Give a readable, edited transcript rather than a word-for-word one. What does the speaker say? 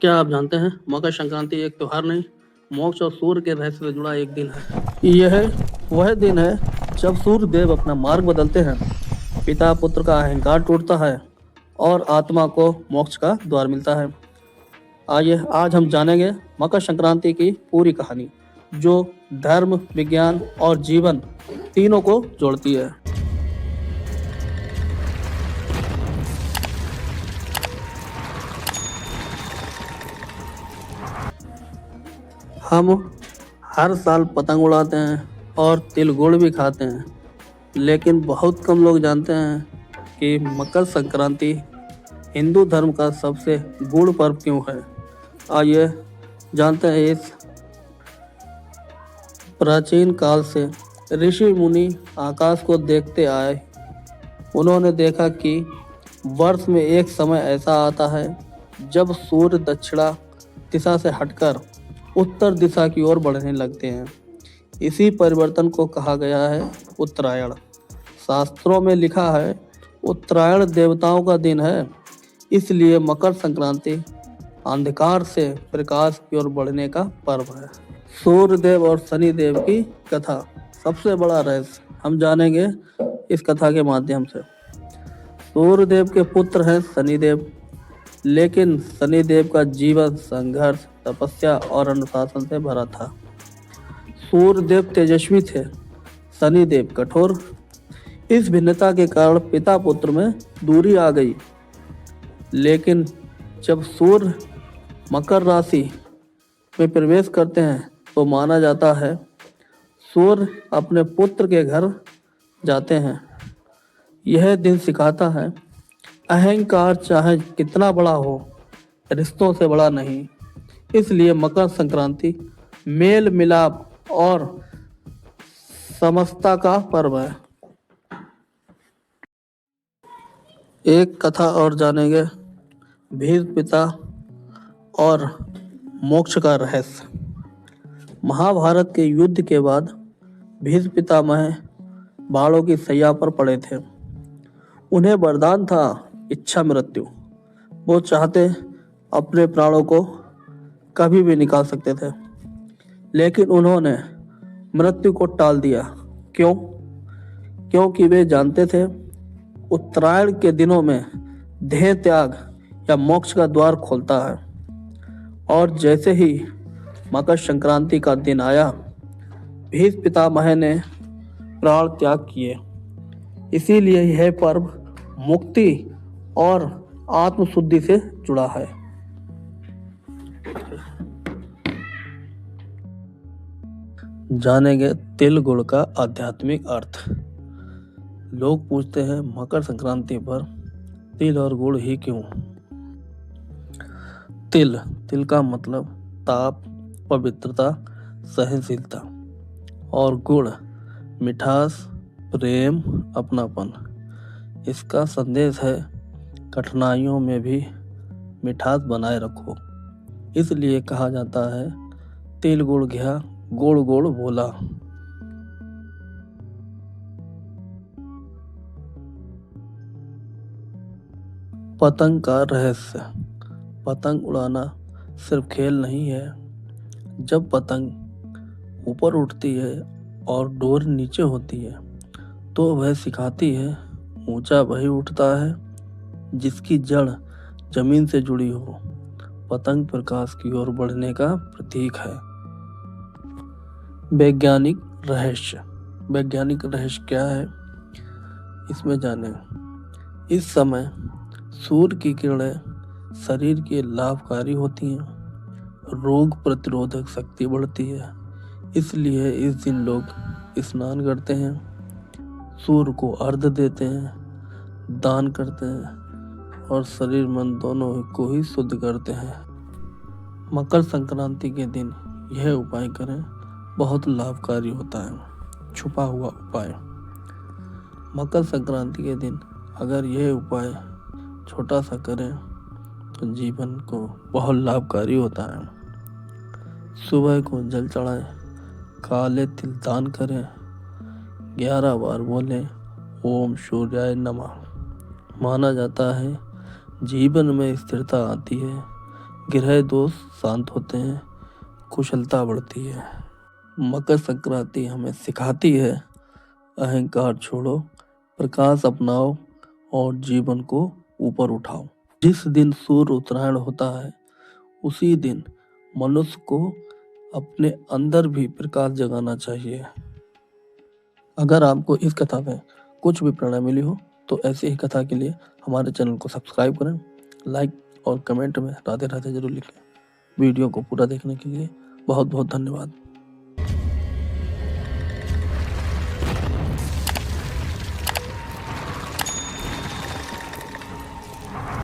क्या आप जानते हैं मकर संक्रांति एक त्योहार नहीं, मोक्ष और सूर्य के रहस्य से जुड़ा एक दिन है। यह वह दिन है जब सूर्य देव अपना मार्ग बदलते हैं, पिता पुत्र का अहंकार टूटता है और आत्मा को मोक्ष का द्वार मिलता है। आइए आज हम जानेंगे मकर संक्रांति की पूरी कहानी, जो धर्म, विज्ञान और जीवन तीनों को जोड़ती है। हम हर साल पतंग उड़ाते हैं और तिल गुड़ भी खाते हैं, लेकिन बहुत कम लोग जानते हैं कि मकर संक्रांति हिंदू धर्म का सबसे गूढ़ पर्व क्यों है। आइए जानते हैं। इस प्राचीन काल से ऋषि मुनि आकाश को देखते आए। उन्होंने देखा कि वर्ष में एक समय ऐसा आता है जब सूर्य दक्षिणा दिशा से हटकर उत्तर दिशा की ओर बढ़ने लगते हैं। इसी परिवर्तन को कहा गया है उत्तरायण। शास्त्रों में लिखा है उत्तरायण देवताओं का दिन है, इसलिए मकर संक्रांति अंधकार से प्रकाश की ओर बढ़ने का पर्व है। सूर्य देव और शनि देव की कथा, सबसे बड़ा रहस्य हम जानेंगे इस कथा के माध्यम से। सूर्य देव के पुत्र हैं शनिदेव, लेकिन शनिदेव का जीवन संघर्ष, तपस्या और अनुशासन से भरा था। सूर्य देव तेजस्वी थे, शनिदेव कठोर। इस भिन्नता के कारण पिता पुत्र में दूरी आ गई। लेकिन जब सूर्य मकर राशि में प्रवेश करते हैं तो माना जाता है सूर्य अपने पुत्र के घर जाते हैं। यह दिन सिखाता है अहंकार चाहे कितना बड़ा हो, रिश्तों से बड़ा नहीं। इसलिए मकर संक्रांति मेल मिलाप और समता का पर्व है। एक कथा और जानेंगे, भीष्म पिता और मोक्ष का रहस्य। महाभारत के युद्ध के बाद भीष्म पितामह बाणों की सैया पर पड़े थे। उन्हें वरदान था इच्छा मृत्यु। वो चाहते अपने प्राणों को कभी भी निकाल सकते थे, लेकिन उन्होंने मृत्यु को टाल दिया। क्यों? क्योंकि वे जानते थे उत्तरायण के दिनों में देह त्याग या मोक्ष का द्वार खोलता है। और जैसे ही मकर संक्रांति का दिन आया, भीष्म पितामह ने प्राण त्याग किए। इसीलिए यह पर्व मुक्ति और आत्मशुद्धि से जुड़ा है। जानेंगे तिल गुड़ का आध्यात्मिक अर्थ। लोग पूछते हैं मकर संक्रांति पर तिल और गुड़ ही क्यों? तिल का मतलब ताप, पवित्रता, सहनशीलता, और गुड़ मिठास, प्रेम, अपनापन। इसका संदेश है कठिनाइयों में भी मिठास बनाए रखो। इसलिए कहा जाता है तिल गुड़ घ्या, गुड़ गुड़ बोला। पतंग का रहस्य। पतंग उड़ाना सिर्फ खेल नहीं है। जब पतंग ऊपर उठती है और डोर नीचे होती है तो वह सिखाती है ऊंचा वही उठता है जिसकी जड़ जमीन से जुड़ी हो। पतंग प्रकाश की ओर बढ़ने का प्रतीक है। वैज्ञानिक रहस्य। वैज्ञानिक रहस्य क्या है, इसमें जाने। इस समय सूर्य की किरणें शरीर के लाभकारी होती हैं, रोग प्रतिरोधक शक्ति बढ़ती है। इसलिए इस दिन लोग स्नान करते हैं, सूर्य को अर्घ्य देते हैं, दान करते हैं और शरीर मन दोनों को ही शुद्ध करते हैं। मकर संक्रांति के दिन यह उपाय करें, बहुत लाभकारी होता है। छुपा हुआ उपाय। मकर संक्रांति के दिन अगर यह उपाय छोटा सा करें तो जीवन को बहुत लाभकारी होता है। सुबह को जल चढ़ाएं, काले तिल दान करें, 11 बार बोलें ओम सूर्याय नमः। माना जाता है जीवन में स्थिरता आती है, ग्रह दोष शांत होते हैं, कुशलता बढ़ती है। मकर संक्रांति हमें सिखाती है अहंकार छोड़ो, प्रकाश अपनाओ और जीवन को ऊपर उठाओ। जिस दिन सूर्य उत्तरायण होता है उसी दिन मनुष्य को अपने अंदर भी प्रकाश जगाना चाहिए। अगर आपको इस कथा में कुछ भी प्रेरणा मिली हो तो ऐसी ही कथा के लिए हमारे चैनल को सब्सक्राइब करें, लाइक और कमेंट में राधे राधे जरूर लिखें। वीडियो को पूरा देखने के लिए बहुत बहुत धन्यवाद।